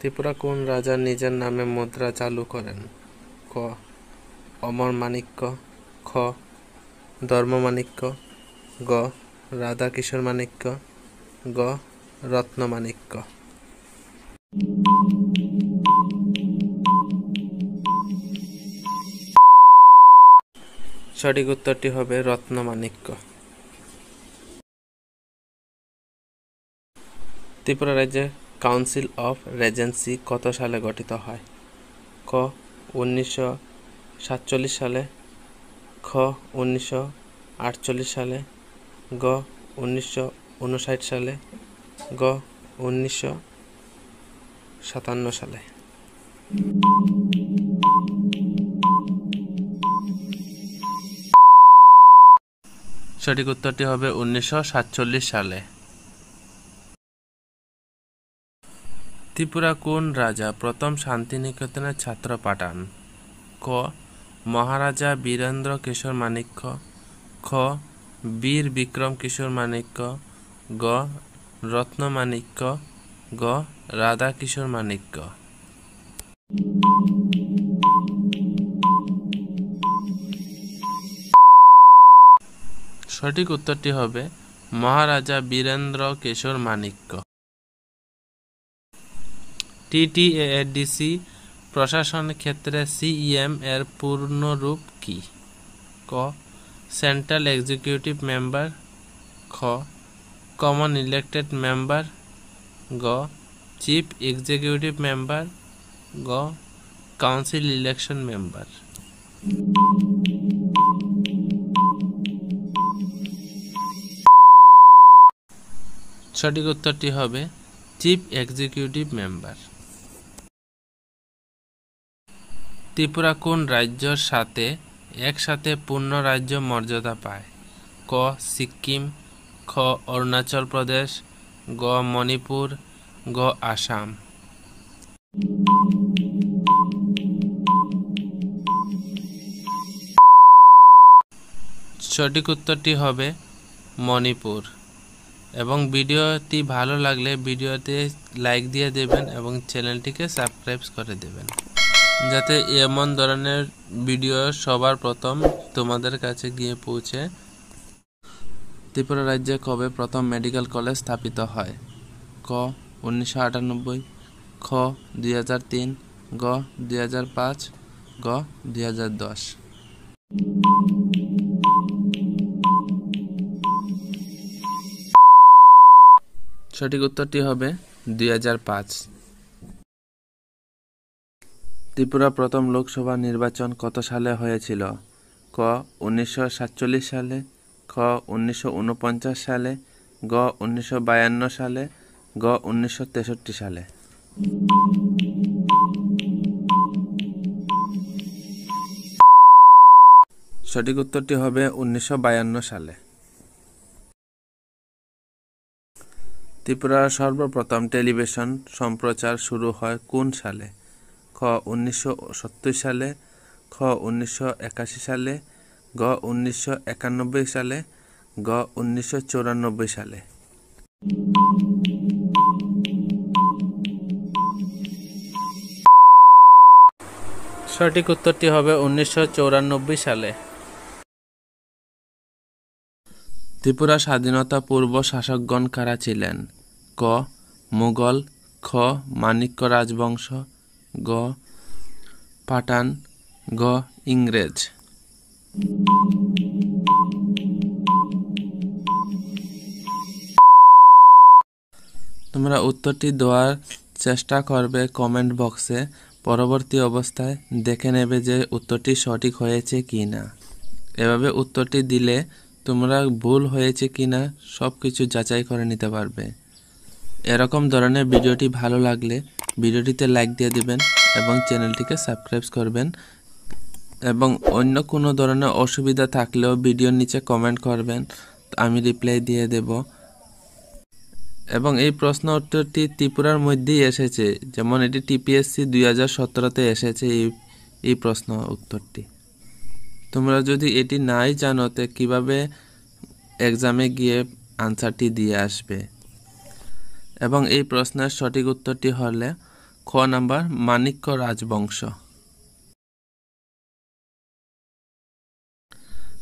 ত্রিপুরা কোন রাজা নিজের নামে মুদ্রা চালু করেন? ক. অমরমাণিক্য, খ. ধর্মমাণিক্য, গ. রাধাকিশোর মাণিক্য, গ. রত্নমাণিক্য। সঠিক উত্তরটি হবে রত্নমাণিক্য। ত্রিপুরা রাজ্যের কাউন্সিল অফ রেজেন্সি কত সালে গঠিত হয়? ক. 1947 সালে, খ. 1948 সালে, গ. 1959 সালে, গ. 1957 সালে। সঠিক উত্তরটি হবে 1947 সালে। ত্রিপুরা কোন রাজা প্রথম শান্তিনিকেতনের ছাত্র পাঠান? ক. মহারাজা বীরেন্দ্র কিশোর মাণিক্য, খ. বীর বিক্রম কিশোর মাণিক্য, গ. রত্নমাণিক্য, গ. রাধা কিশোর মাণিক্য। সঠিক উত্তরটি হবে মহারাজা বীরেন্দ্র কিশোর মাণিক্য। টিটিএডিসি প্রশাসন ক্ষেত্রে সিইএম এর পূর্ণরূপ কি? ক. সেন্ট্রাল এক্সিকিউটিভ মেম্বার, খ. কমন ইলেক্টেড মেম্বার, গ. চিফ এক্সিকিউটিভ মেম্বার, গ. Council election member. সঠিক উত্তরটি হবে চিফ এক্সিকিউটিভ মেম্বার। ত্রিপুরা কোন রাজ্যের সাথে একসাথে পূর্ণ রাজ্য মর্যাদা পায়? ক. সিকিম, খ. অরুণাচল প্রদেশ, গ. মণিপুর, গ. আসাম। সঠিক উত্তরটি হবে মণিপুর। এবং ভিডিওটি ভালো লাগলে ভিডিওতে লাইক দিয়ে দেবেন এবং চ্যানেলটিকে সাবস্ক্রাইব করে দেবেন, যাতে এমন ধরনের ভিডিও সবার প্রথম তোমাদের কাছে গিয়ে পৌঁছে। ত্রিপুরা রাজ্যে কবে প্রথম মেডিকেল কলেজ স্থাপিত হয়? ক. 1998, খ. 2003, গ. 2005, গ. 2010। সঠিক উত্তরটি হবে 2005। ত্রিপুরা প্রথম লোকসভা নির্বাচন কত সালে হয়েছিল? ক. 1947 সালে, খ. 1949 সালে, গ. 1952 সালে, গ. 1963 সালে। সঠিক উত্তরটি হবে 1952 সালে। ত্রিপুরার সর্বপ্রথম টেলিভিশন সম্প্রচার শুরু হয় কোন সালে? খ. 1970 সালে, খ. 1981 সালে, গ. 1991 সালে, গ. 1994 সালে। সঠিক উত্তরটি হবে 1994 সালে। ত্রিপুরা স্বাধীনতা পূর্ব শাসকগণ কারা ছিলেন? ক. মুঘল, খ. মাণিক্য রাজবংশ, গ. পাঠান, গ. ইংরেজ। তোমরা উত্তরটি দেওয়ার চেষ্টা করবে কমেন্ট বক্সে। পরবর্তী অবস্থায় দেখে নেবে যে উত্তরটি সঠিক হয়েছে কি না। এভাবে উত্তরটি দিলে তোমরা ভুল হয়েছে কি না সব কিছু যাচাই করে নিতে পারবে। এরকম ধরনের ভিডিওটি ভালো লাগলে ভিডিওটিতে লাইক দিয়ে দেবেন এবং চ্যানেলটিকে সাবস্ক্রাইব করবেন। এবং অন্য কোনো ধরনের অসুবিধা থাকলেও ভিডিওর নিচে কমেন্ট করবেন, আমি রিপ্লাই দিয়ে দেব। এবং এই প্রশ্ন উত্তরটি ত্রিপুরার মধ্যেই এসেছে, যেমন এটি টিপিএসসি 2017-তে এসেছে এই প্রশ্ন উত্তরটি। তোমরা যদি এটি নাই জানো তো কিভাবে এক্সামে গিয়ে আনসারটি দিয়ে আসবে। এবং এই প্রশ্নের সঠিক উত্তরটি হলে খ নাম্বার মাণিক্য রাজবংশ।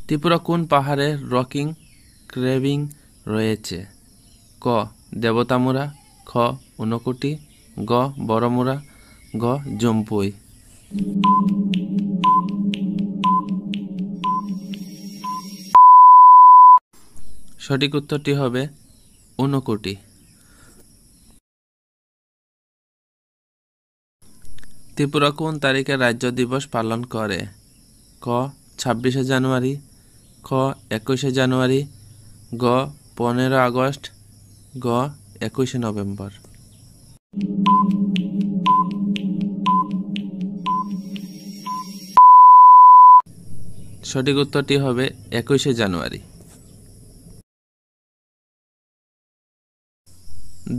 ত্রিপুরা কোন পাহাড়ে রকিং ক্রেভিং রয়েছে? ক দেবতামুরা, খ ঊনকোটি, গ বড়মুরা, গ জম্পুই। সঠিক উত্তরটি হবে ঊনকোটি। ত্রিপুরা কোন তারিখে রাজ্য দিবস পালন করে? ক 26শে জানুয়ারি, খ 21শে জানুয়ারি, গ 15 আগস্ট, গ 21শে নভেম্বর। সঠিক উত্তরটি হবে 21শে জানুয়ারি।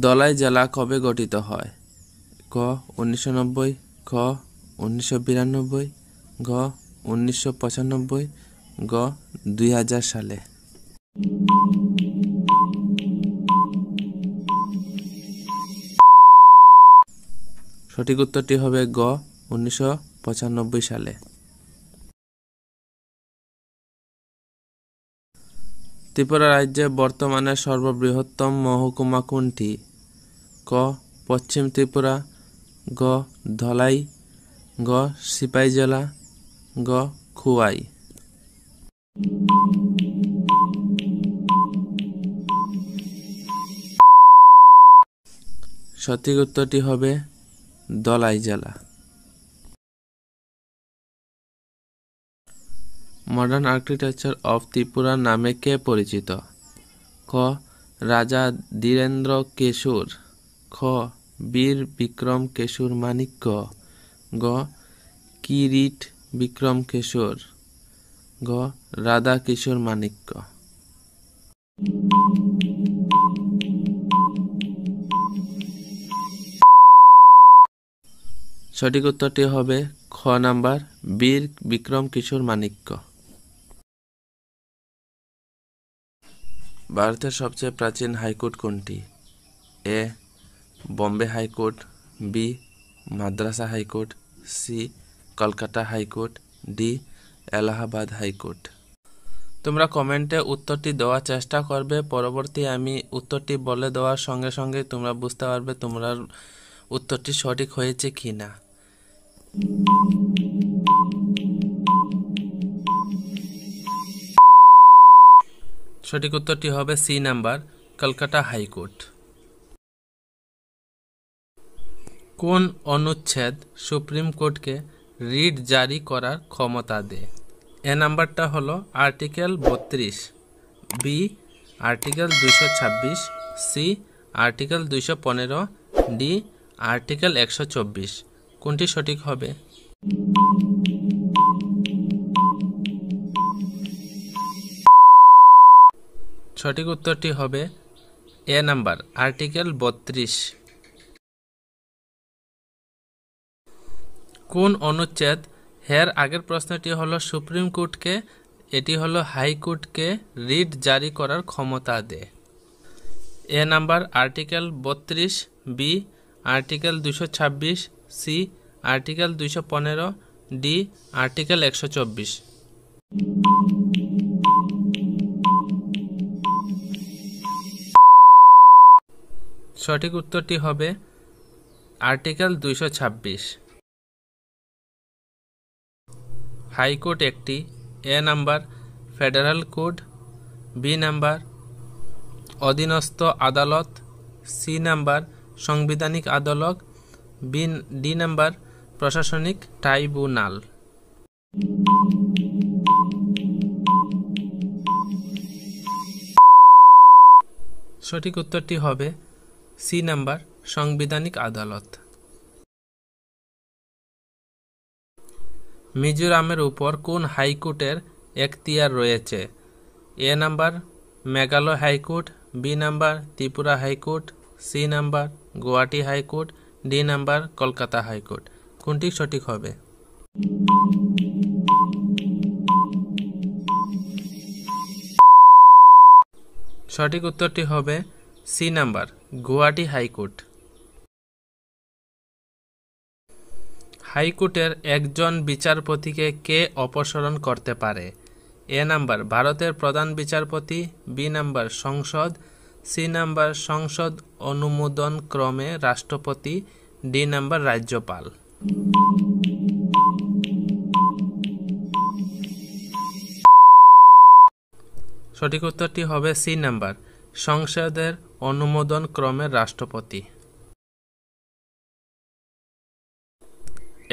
ধলাই জেলা কবে গঠিত হয়? ক 1990, খ 1992, গ 1995, গ 2000 সালে। সঠিক উত্তরটি হবে গ 1995 সালে। ত্রিপুরা রাজ্যে বর্তমানে সর্ববৃহত্তম মহকুমা কোনটি? ক পশ্চিম ত্রিপুরা, গ ধলাই, গ সিপাই জেলা, গ খুয়াই। সঠিক উত্তরটি হবে ধলাই জেলা। মডার্ন আর্কিটেকচার অফ ত্রিপুরা নামে কে পরিচিত? ক রাজা ধীরেন্দ্র কেশর, খ বীর বিক্রম কেশর মাণিক্য, গ কিরিট বিক্রম কেশর, গ রাধা কিশোর মাণিক্য। সঠিক উত্তরটি হবে খ নাম্বার বীর বিক্রম কিশোর মাণিক্য। ভারতের সবচেয়ে প্রাচীন হাইকোর্ট কোনটি? A Bombay high court, B Madras high court, C Kolkata high court, D Allahabad high court. তোমরা কমেন্টে উত্তরটি দেওয়ার চেষ্টা করবে। পরবর্তী আমি উত্তরটি বলে দেওয়ার সঙ্গে সঙ্গে তোমরা বুঝতে পারবে তোমরা উত্তরটি সঠিক হয়েছে কি না। সঠিক উত্তরটি হবে সি নাম্বার কলকাতা হাইকোর্ট। কোন অনুচ্ছেদ সুপ্রিম কোর্টকে রিট জারি করার ক্ষমতা দেয়? এ নাম্বারটা হলো article 32, B article 226, C article 215, D article 124। কোনটি সঠিক হবে? সঠিক উত্তরটি হবে এ নাম্বার আর্টিকেল 32। কোন অনুচ্ছেদ, এর আগের প্রশ্নটি হলো সুপ্রিম কোর্টকে, এটি হলো হাইকোর্টকে রিট জারি করার ক্ষমতা দেয়। A number article 32, B article 226, C article 215, D article 124। সঠিক উত্তরটি হবে আর্টিকেল 226। হাইকোর্ট একটি A number federal code, B number অধীনস্থ আদালত, সি নাম্বার সাংবিধানিক আদালত, ডি নাম্বার প্রশাসনিক ট্রাইব্যুনাল। সঠিক উত্তরটি হবে সি নাম্বার সাংবিধানিক আদালত। মিজোরামের উপর কোন হাইকোর্টের এখতিয়ার রয়েছে? A number Meghalaya high court, B number Tripura high court, C number Guwahati high court, D number Kolkata high court. কোনটি সঠিক হবে? সঠিক উত্তরটি হবে সি নাম্বার গুয়াহাটি হাইকোর্ট। হাইকোর্টের একজন বিচারপতিকে কে অপসারণ করতে পারে? এ নাম্বার ভারতের প্রধান বিচারপতি, বি নাম্বার সংসদ, সি নাম্বার সংসদ অনুমোদন ক্রমে রাষ্ট্রপতি, ডি নাম্বার রাজ্যপাল। সঠিক উত্তরটি হবে সি নাম্বার, সংসদের অনুমোদন ক্রমে রাষ্ট্রপতি।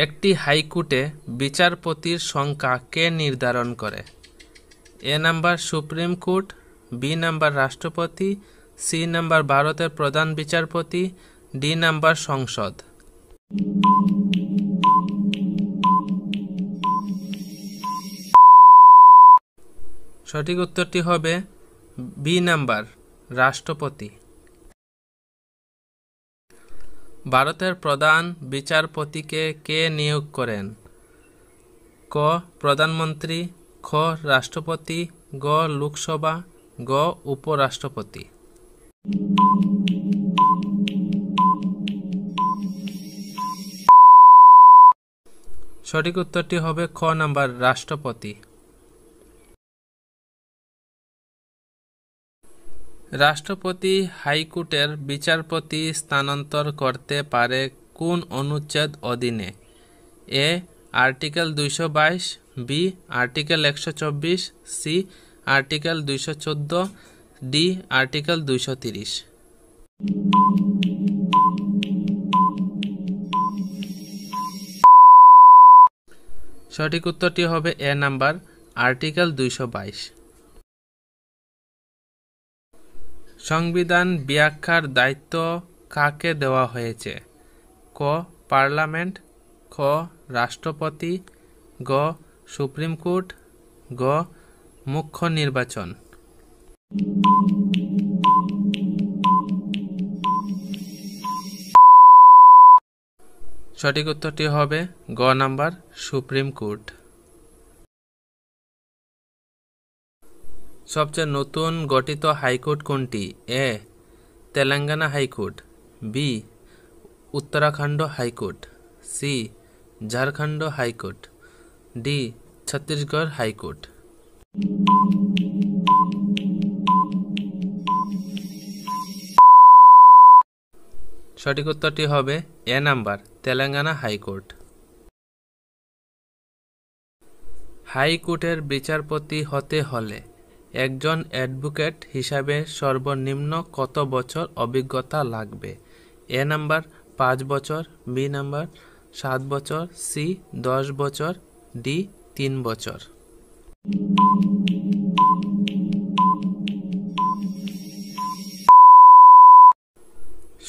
একটি হাইকোর্টে বিচারপতির সংখ্যা কে নির্ধারণ করে? A number supreme court, B number রাষ্ট্রপতি, সি নাম্বার ভারতের প্রধান বিচারপতি, ডি নাম্বার সংসদ। সঠিক উত্তরটি হবে বি নাম্বার, রাষ্ট্রপতি। ভারতের প্রধান বিচারপতিকে কে নিয়োগ করেন? ক প্রধানমন্ত্রী, খ রাষ্ট্রপতি, গ লোকসভা, গ উপরাষ্ট্রপতি। সঠিক উত্তরটি হবে খ নাম্বার, রাষ্ট্রপতি। রাষ্ট্রপতি হাইকোর্টের বিচারপতি স্থানান্তর করতে পারে কোন অনুচ্ছেদ অধীনে? A article 222, B article 124, C article 214, D article 230। সঠিক উত্তরটি হবে এ নাম্বার, আর্টিকেল 222। সংবিধান ব্যাখ্যার দায়িত্ব কাকে দেওয়া হয়েছে? ক পার্লামেন্ট, খ রাষ্ট্রপতি, গ সুপ্রিম কোর্ট, গ মুখ্য নির্বাচন। সঠিক উত্তরটি হবে গ নাম্বার, সুপ্রিম কোর্ট। সবচেয়ে নতুন গঠিত হাইকোর্ট কোনটি? A Telangana high court, B Uttarakhand high court, C Jharkhand high court, D Chhattisgarh high court. সঠিক উত্তরটি হবে এ নাম্বার, তেলেঙ্গানা হাইকোর্ট। হাইকোর্টের বিচারপতি হতে হলে একজন অ্যাডভোকেট হিসাবে সর্বনিম্ন কত বছর অভিজ্ঞতা লাগবে? এ নাম্বার 5 বছর, বি নাম্বার 7 বছর, সি 10 বছর, ডি 3 বছর।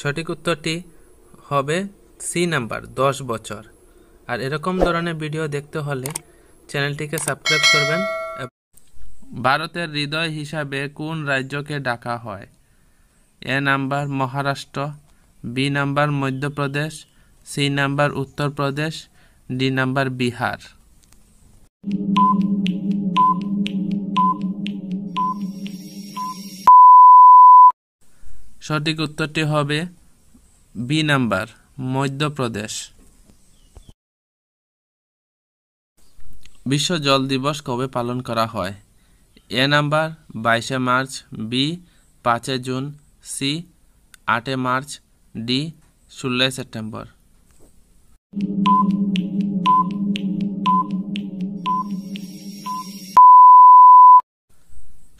সঠিক উত্তরটি হবে সি নাম্বার, 10 বছর। আর এরকম ধরনের ভিডিও দেখতে হলে চ্যানেলটিকে সাবস্ক্রাইব করবেন। ভারতের হৃদয় হিসাবে কোন রাজ্যকে ডাকা হয়? A number Maharashtra, B number Madhya Pradesh, C number Uttar Pradesh, D number Bihar. সঠিক উত্তরটি হবে বি নাম্বার, মধ্যপ্রদেশ। বিশ্ব জল দিবস কবে পালন করা হয়? এ নাম্বার 22শে March, B 5 June, C 8 March, D 16 September.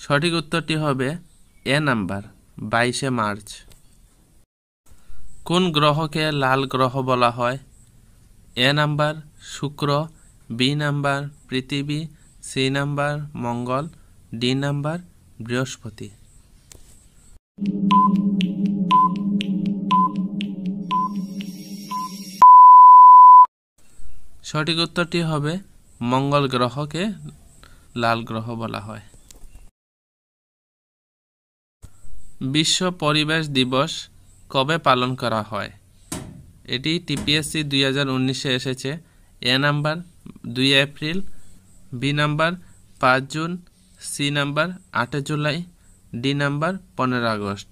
সঠিক উত্তরটি হবে এ নাম্বার, 22শে মার্চ। কোন গ্রহকে লাল গ্রহ বলা হয়? এ নাম্বার শুক্র, বি নাম্বার পৃথিবী, সি নাম্বার মঙ্গল, ডি নাম্বার বৃহস্পতি। সঠিক উত্তরটি হবে মঙ্গল গ্রহকে লাল গ্রহ বলা হয়। বিশ্ব পরিবেশ দিবস কবে পালন করা হয়? এটি টিপিএসসি 2019-এ এসেছে। A number 2 April, B number 5 June, C number 8 July, D number 15 August.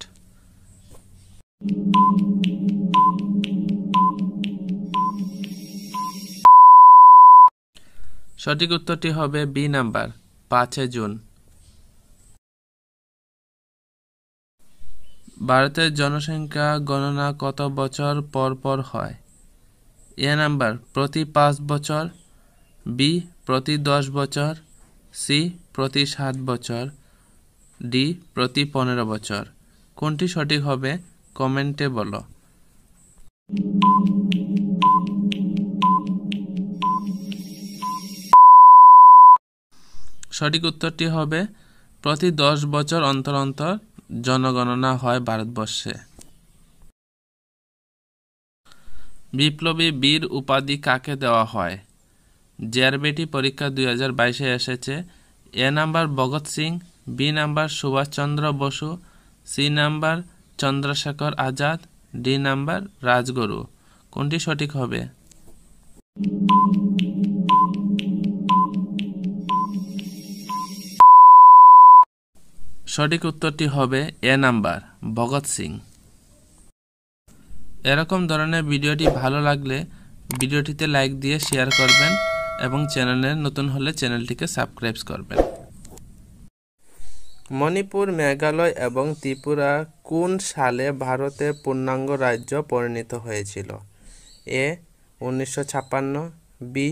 সঠিক উত্তরটি হবে বি নাম্বার 5 জুন। ভারতের জনসংখ্যা গণনা কত বছর পর পর হয়? এ নাম্বার প্রতি 5 বছর, বি প্রতি 10 বছর, সি প্রতি 7 বছর, ডি প্রতি 15 বছর। কোনটি সঠিক হবে কমেন্টে বলো। সঠিক উত্তরটি হবে প্রতি 10 বছর অন্তর অন্তর জনগণনা হয় ভারতবর্ষে। বিপ্লবী বীর উপাধি কাকে দেওয়া হয়? জেআরবিটি পরীক্ষা 2022-এ এসেছে। A number Bhagat Singh, B number Subhas Chandra Basu, C number Chandrashekhar Azad, D number Rajguru. কোনটি সঠিক হবে? সঠিক উত্তরটি হবে এ নাম্বার ভগৎ সিং। এরকম ধরনের ভিডিওটি ভালো লাগলে ভিডিওটিতে লাইক দিয়ে শেয়ার করবেন এবং চ্যানেলে নতুন হলে চ্যানেলটিকে সাবস্ক্রাইব করবেন। মণিপুর, মেঘালয় এবং ত্রিপুরা কোন সালে ভারতের পূর্ণাঙ্গ রাজ্য পরিণত হয়েছিল? এ 1956, বি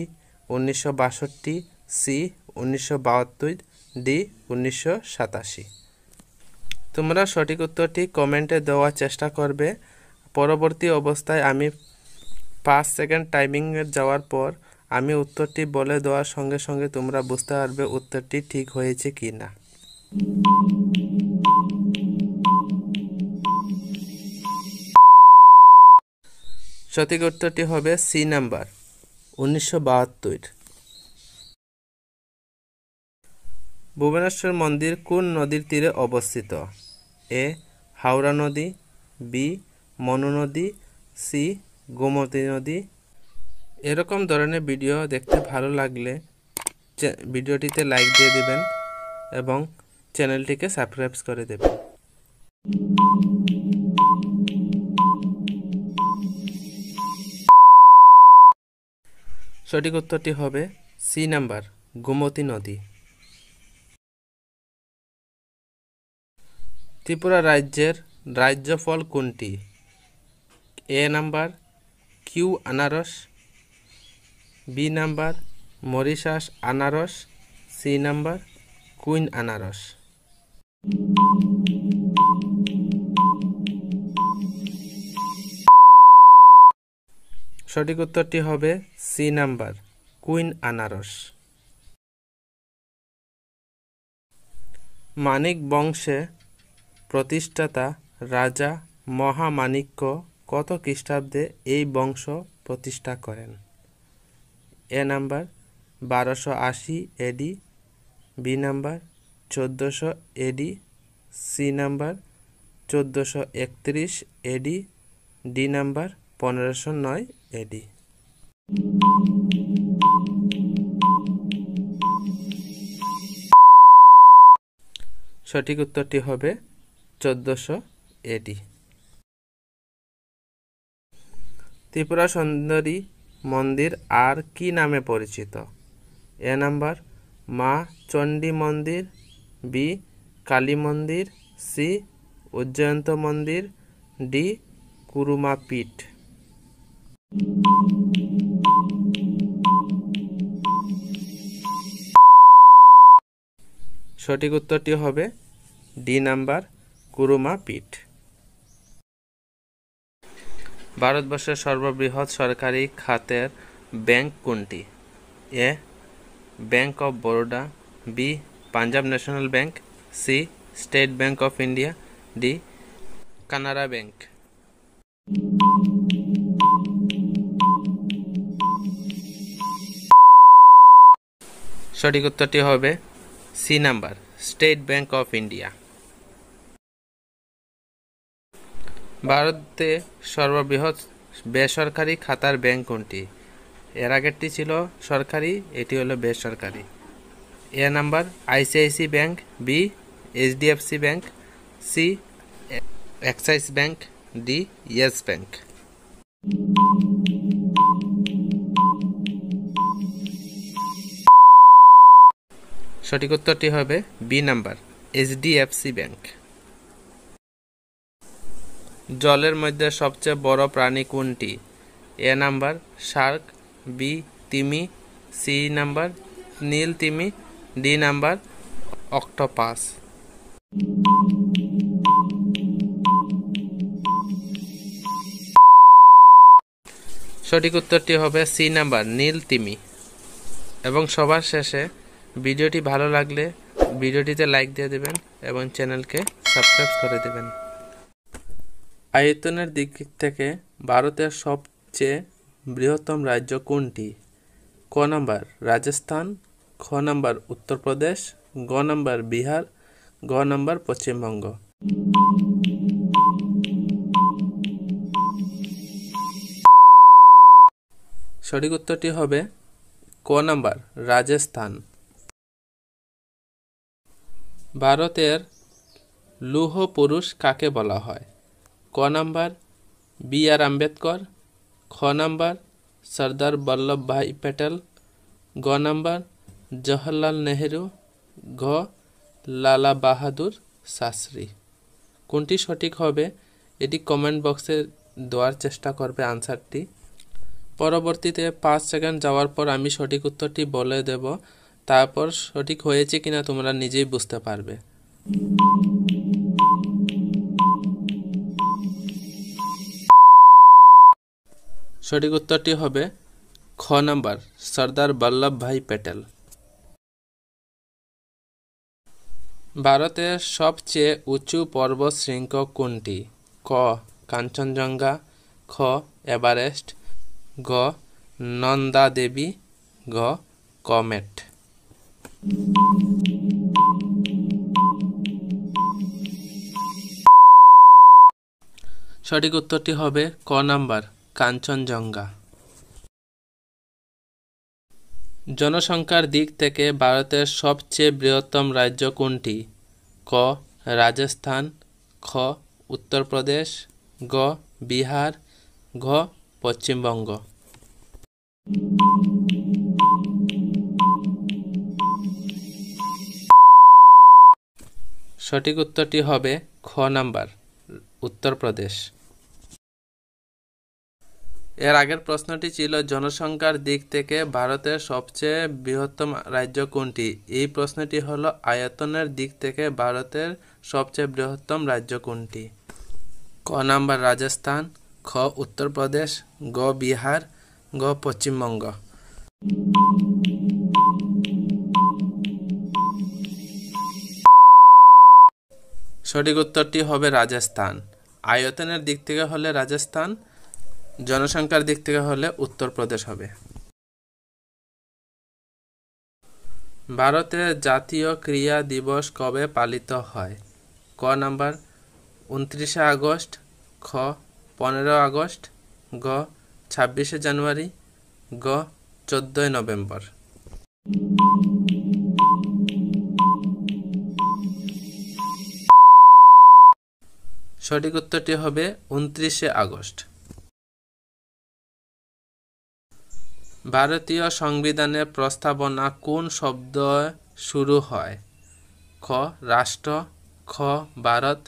1962, সি 1972, ডি 1987। তোমরা সঠিক উত্তরটি কমেন্টে দেওয়ার চেষ্টা করবে। পরবর্তী অবস্থায় আমি 5 সেকেন্ড টাইমিং যাওয়ার পর আমি উত্তরটি বলে দেওয়ার সঙ্গে সঙ্গে তোমরা বুঝতে পারবে উত্তরটি ঠিক হয়েছে কি না। সঠিক উত্তরটি হবে সি নাম্বার 1972। ভুবনেশ্বর মন্দির কোন নদীর তীরে অবস্থিত? এ হাওড়া নদী, বি মনু নদী, সি গোমতী নদী। এরকম ধরনের ভিডিও দেখতে ভালো লাগলে ভিডিওটিতে লাইক দিয়ে দিবেন এবং চ্যানেলটিকে সাবস্ক্রাইব করে দেবেন। সঠিক উত্তরটি হবে সি নাম্বার গোমতী নদী। ত্রিপুরা রাজ্যের রাজ্য ফল কোনটি? এ নাম্বার কিউ আনারস, বি নাম্বার মরিশাস আনারস, সি নাম্বার কুইন আনারস। সঠিক উত্তরটি হবে সি নাম্বার কুইন আনারস। মানিক বংশে প্রতিষ্ঠাতা রাজা মহামাণিক্য কত খ্রিস্টাব্দে এই বংশ প্রতিষ্ঠা করেন? এ নাম্বার 1280 এডি, বি নাম্বার 1400 এডি, সি নাম্বার 1431 এডি, ডি নাম্বার 1509 এডি। সঠিক উত্তরটি হবে 1400 এডি। ত্রিপুরা সুন্দরী মন্দির আর কি নামে পরিচিত? এ নাম্বার মা চণ্ডী মন্দির, বি কালী মন্দির, সি উজ্জয়ন্ত মন্দির, ডি কুরুমা পীঠ। সঠিক উত্তরটি হবে ডি নাম্বার কুরুমা পীঠ। ভারতবর্ষের সর্ববৃহৎ সরকারি খাতের ব্যাংক কোনটি? A bank of Baroda, B Punjab national bank, C state bank of India, D Canara bank. সঠিক উত্তরটি হবে C number state bank of India. ভারতে সর্ববৃহৎ বেসরকারি খাতার ব্যাংক কোনটি? এর আগেরটি ছিল সরকারি, এটি হলো বেসরকারি। A number ICICI bank, B HDFC bank, C Axis bank, D yes bank. সঠিক উত্তরটি হবে বি নাম্বার, এইচডিএফসি ব্যাংক। জলের মধ্যে সবচেয়ে বড় প্রাণী কোনটি? এ নাম্বার শার্ক, বি তিমি, সি নাম্বার নীল তিমি, ডি নাম্বার অক্টোপাস। সঠিক উত্তরটি হবে সি নাম্বার নীল তিমি। এবং সবার শেষে ভিডিওটি ভালো লাগলে ভিডিওটিতে লাইক দিয়ে দেবেন এবং চ্যানেলকে সাবস্ক্রাইব করে দেবেন। আয়তনের দিক থেকে ভারতের সবচেয়ে বৃহত্তম রাজ্য কোনটি? ক নাম্বার রাজস্থান, খ নাম্বার উত্তরপ্রদেশ, গ নাম্বার বিহার, গ নাম্বার পশ্চিমবঙ্গ। সঠিক উত্তরটি হবে ক নাম্বার রাজস্থান। ভারতের লৌহ পুরুষ কাকে বলা হয়? ক নাম্বার বি আর আম্বেদকর, খ নাম্বার সর্দার বল্লভভাই প্যাটেল, গ নাম্বার জওহরলাল নেহেরু, ঘ লালা বাহাদুর শাস্ত্রী। কোনটি সঠিক হবে এটি কমেন্ট বক্সে দেওয়ার চেষ্টা করবে আনসারটি। পরবর্তীতে 5 সেকেন্ড যাওয়ার পর আমি সঠিক উত্তরটি বলে দেব, তারপর সঠিক হয়েছে কিনা তোমরা নিজেই বুঝতে পারবে। সঠিক উত্তরটি হবে খ নাম্বার সর্দার বল্লভভাই প্যাটেল। ভারতের সবচেয়ে উঁচু পর্বত শৃঙ্গ কোনটি? ক কাঞ্চনজঙ্ঘা, খ এভারেস্ট, গ নন্দা দেবী, গ কমেট। সঠিক উত্তরটি হবে ক নাম্বার কাঞ্চনজঙ্ঘা। জনসংখ্যার দিক থেকে ভারতের সবচেয়ে বৃহত্তম রাজ্য কোনটি? ক রাজস্থান, খ উত্তরপ্রদেশ, গ বিহার, ঘ পশ্চিমবঙ্গ। সঠিক উত্তরটি হবে খ নাম্বার উত্তরপ্রদেশ। এর আগের প্রশ্নটি ছিল জনসংখ্যার দিক থেকে ভারতের সবচেয়ে বৃহত্তম রাজ্য কোনটি? এই প্রশ্নটি হলো আয়তনের দিক থেকে ভারতের সবচেয়ে বৃহত্তম রাজ্য কোনটি? ক নাম্বার রাজস্থান, খ উত্তরপ্রদেশ, গ বিহার, গ পশ্চিমবঙ্গ। সঠিক উত্তরটি হবে রাজস্থান। আয়তনের দিক থেকে হলে রাজস্থান, জনসংখ্যার দিক থেকে হলে উত্তরপ্রদেশ হবে। ভারতের জাতীয় ক্রীড়া দিবস কবে পালিত হয়? ক নাম্বার 29শে আগস্ট, খ 15 আগস্ট, গ 26শে জানুয়ারি, গ 14ই নভেম্বর। সঠিক উত্তরটি হবে 29শে আগস্ট। ভারতীয় সংবিধানের প্রস্তাবনা কোন শব্দ শুরু হয়? খ রাষ্ট্র, খ ভারত,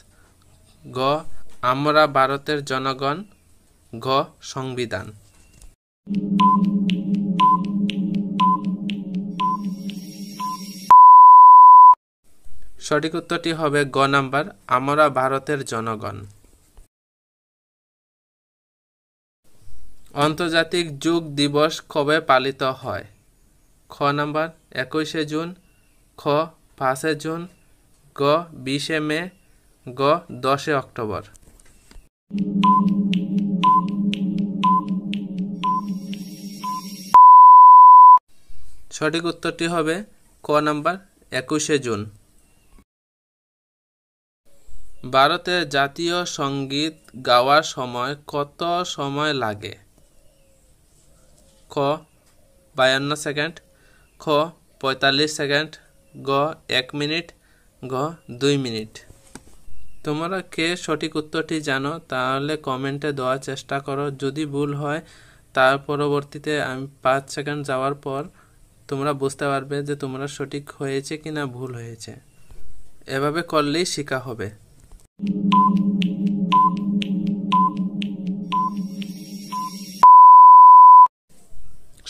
গ আমরা ভারতের জনগণ, ঘ সংবিধান। সঠিক উত্তরটি হবে গ নাম্বার আমরা ভারতের জনগণ। আন্তর্জাতিক যোগ দিবস কবে পালিত হয়? খ নাম্বার 21শে জুন, খ 5শে জুন, গ 20শে মে, গ 10শে অক্টোবর। সঠিক উত্তরটি হবে ক নাম্বার 21শে জুন। ভারতের জাতীয় সঙ্গীত গাওয়ার সময় কত সময় লাগে? খ 52 সেকেন্ড, খ 45 সেকেন্ড, গ 1 মিনিট, গ 2 মিনিট। তোমরা কে সঠিক উত্তরটি জানো তাহলে কমেন্টে দেওয়ার চেষ্টা করো। যদি ভুল হয় তার পরবর্তীতে আমি 5 সেকেন্ড যাওয়ার পর তোমরা বুঝতে পারবে যে তোমরা সঠিক হয়েছে কিনা ভুল হয়েছে। এভাবে করলেই শেখা হবে।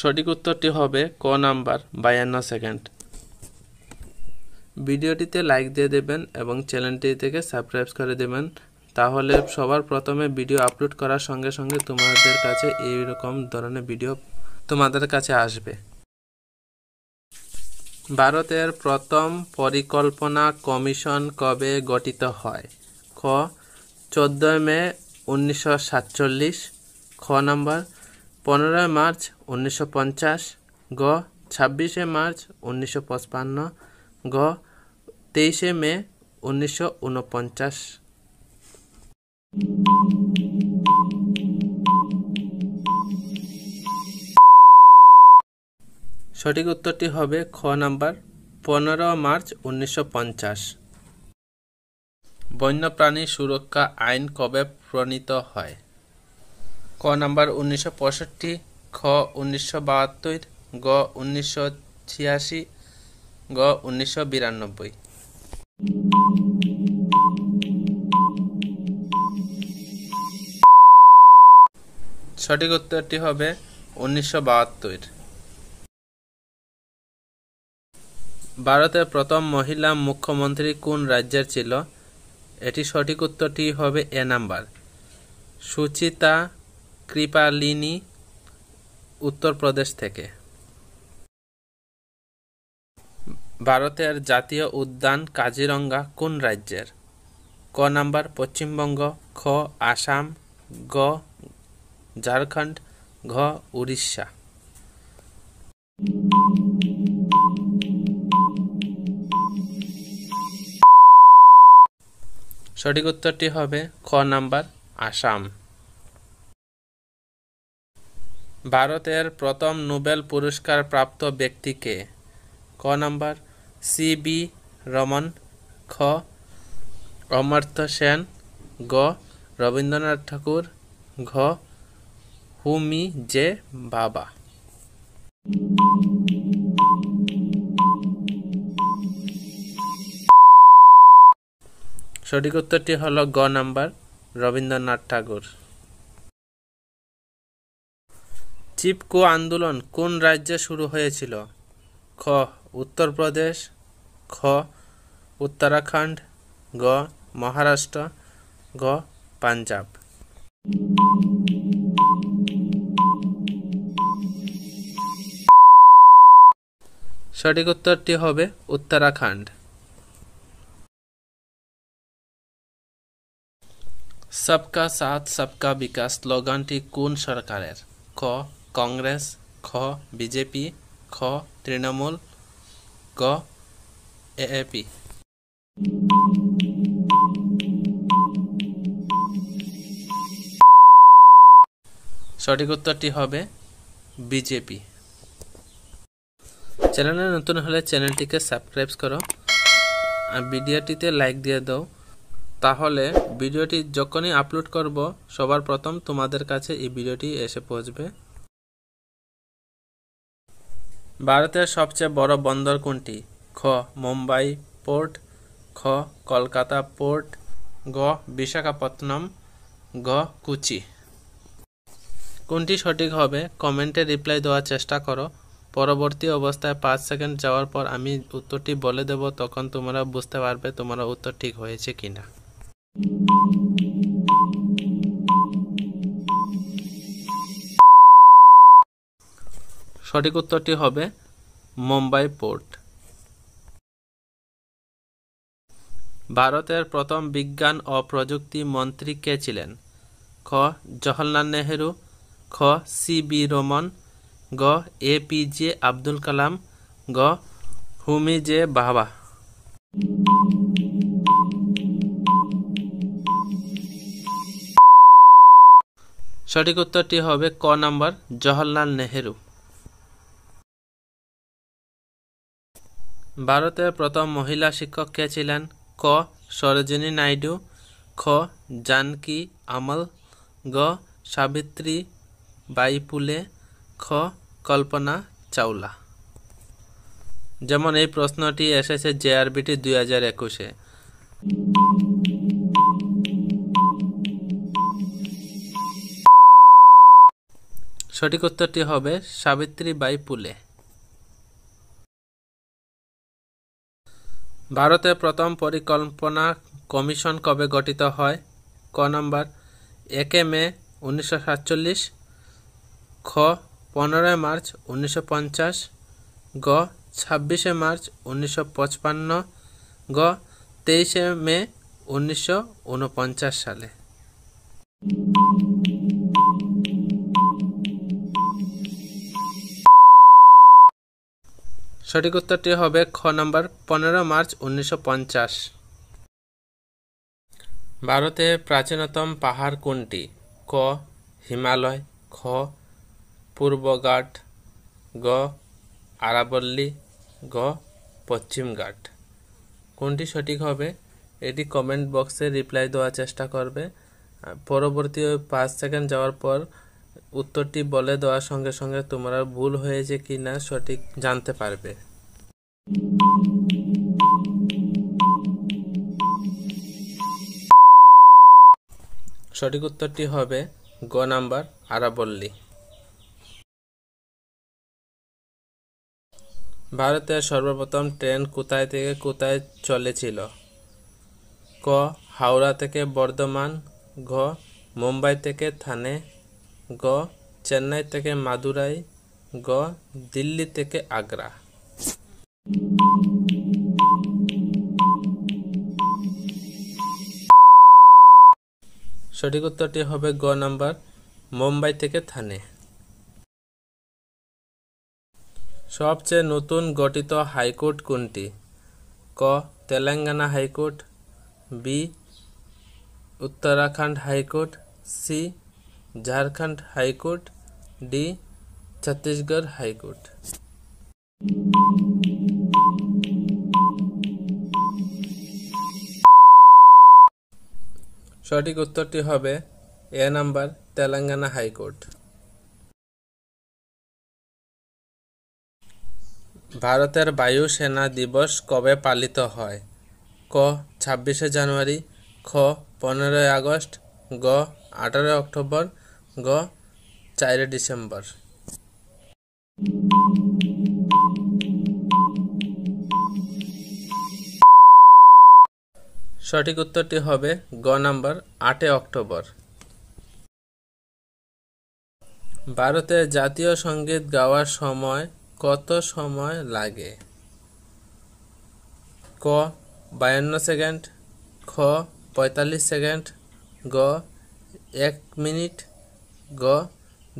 সঠিক উত্তরটি হবে ক নাম্বার 52 সেকেন্ড। ভিডিওটিতে লাইক দিয়ে দেবেন এবং চ্যানেলটি থেকে সাবস্ক্রাইব করে দেবেন, তাহলে সবার প্রথমে ভিডিও আপলোড করার সঙ্গে সঙ্গে তোমাদের কাছে এইরকম ধরনের ভিডিও তোমাদের কাছে আসবে। ভারতের প্রথম পরিকল্পনা কমিশন কবে গঠিত হয়? খ 14 মে 1947, খ নাম্বার 15 মার্চ 1950, গ 26 মার্চ 1955, গ 23 মে 1949। সঠিক উত্তরটি হবে খ নাম্বার 15 মার্চ 1950। বন্যপ্রাণী সুরক্ষা আইন কবে প্রণীত হয়? ক নাম্বার 1965, খ 1972, গ 1986, গ 1992। সঠিক উত্তরটি হবে 1972। ভারতের প্রথম মহিলা মুখ্যমন্ত্রী কোন রাজ্যের ছিল? এটি সঠিক উত্তরটি হবে এ নাম্বার সুচিতা কৃপালিনী, উত্তরপ্রদেশ থেকে। ভারতের জাতীয় উদ্যান কাজিরঙ্গা কোন রাজ্যের? ক নাম্বার পশ্চিমবঙ্গ, খ আসাম, গ ঝাড়খণ্ড, ঘ উড়িষ্যা। সঠিক উত্তরটি হবে খ নাম্বার আসাম। ভারতের প্রথম নোবেল পুরস্কার প্রাপ্ত ব্যক্তি কে? ক নাম্বার সি.ভি. রমন, খ অমর্ত্য সেন, গ রবীন্দ্রনাথ ঠাকুর, ঘ হোমি জে. ভাবা। সঠিক উত্তরটি হলো গ নাম্বার রবীন্দ্রনাথ ঠাকুর। চিপকো আন্দোলন কোন রাজ্যে শুরু হয়েছিল? খ উত্তরপ্রদেশ, খ উত্তরাখণ্ড, গ মহারাষ্ট্র, গ পাঞ্জাব। সঠিক উত্তরটি হবে উত্তরাখণ্ড। সবকা সাথ সবকা বিকাশ স্লোগানটি কোন সরকারের? ক কংগ্রেস, খ বিজেপি, খ তৃণমূল, গ এএপি। সঠিক উত্তরটি হবে বিজেপি। চ্যানেলে নতুন হলে চ্যানেলটিকে সাবস্ক্রাইব করো আর ভিডিওটিতে লাইক দিয়ে দাও, তাহলে ভিডিওটি যখনই আপলোড করব সবার প্রথম তোমাদের কাছে এই ভিডিওটি এসে পৌঁছবে। ভারতের সবচেয়ে বড় বন্দর কোনটি? খ মুম্বাই পোর্ট, খ কলকাতা পোর্ট, গ বিশাখাপত্তনম, গ কোচি। কোনটি সঠিক হবে কমেন্টে রিপ্লাই দেওয়ার চেষ্টা করো। পরবর্তী অবস্থায় 5 সেকেন্ড যাওয়ার পর আমি উত্তরটি বলে দেব, তখন তোমরা বুঝতে পারবে তোমার উত্তর ঠিক হয়েছে কিনা। সঠিক উত্তরটি হবে মুম্বাই পোর্ট। ভারতের প্রথম বিজ্ঞান ও প্রযুক্তি মন্ত্রী কে ছিলেন? খ জওহরলাল নেহেরু, খ সি.ভি. রমন, গ এ.পি.জে. আব্দুল কালাম, গ হোমি জে. ভাবা। সঠিক উত্তরটি হবে ক নাম্বার জওহরলাল নেহেরু। ভারতের প্রথম মহিলা শিক্ষক কে ছিলেন? ক সরোজিনী নাইডু, খ জানকী আমল, গ সাবিত্রী বাই ফুলে, খ কল্পনা চাওলা। যেমন এই প্রশ্নটি এসেছে জেআরবিটি 2021-এ। সঠিক উত্তরটি হবে সাবিত্রীবাই ফুলে। ভারতের প্রথম পরিকল্পনা কমিশন কবে গঠিত হয়? ক নম্বর 1 মে 1947, খ 15 মার্চ 1950, গ 26 মার্চ 1955, গ 23 মে 1949 সালে। সঠিক উত্তরটি হবে খ নম্বর 15 মার্চ 1950। ভারতের প্রাচীনতম পাহাড় কোনটি? ক হিমালয়, খ পূর্বঘাট, গ আরাবল্লী, গ পশ্চিম ঘাট। কোনটি সঠিক হবে এটি কমেন্ট বক্সে রিপ্লাই দেওয়ার চেষ্টা করবে। পরবর্তী 5 সেকেন্ড যাওয়ার পর উত্তরটি বলে দেওয়ার সঙ্গে সঙ্গে তোমরা ভুল হয়েছে কি না সঠিক জানতে পারবে। সঠিক উত্তরটি হবে গ নাম্বার আরাবল্লী। ভারতের সর্বপ্রথম ট্রেন কোথায় থেকে কোথায় চলেছিল? ক হাওড়া থেকে বর্ধমান, ঘ মুম্বাই থেকে থানে, গ চেন্নাই থেকে মাদুরাই, গ দিল্লি থেকে আগ্রা। সঠিক উত্তরটি হবে গ নাম্বার মুম্বাই থেকে থানে। সবচেয়ে নতুন গঠিত হাইকোর্ট কোনটি? ক Telangana high court, B Uttarakhand high court, C Jharkhand high court, D Chhattisgarh high court. সঠিক উত্তরটি হবে এ নাম্বার তেলেঙ্গানা হাইকোর্ট। ভারতের বায়ুসেনা দিবস কবে পালিত হয়? ক 26 জানুয়ারি, খ 15 আগস্ট, গ 18 অক্টোবর, গ 4 ডিসেম্বর। সঠিক উত্তরটি হবে গ নাম্বার 8 অক্টোবর। ভারতের জাতীয় সঙ্গীত গাওয়ার সময় কত সময় লাগে? ক 52 সেকেন্ড, খ 45 সেকেন্ড, গ 1 মিনিট, গ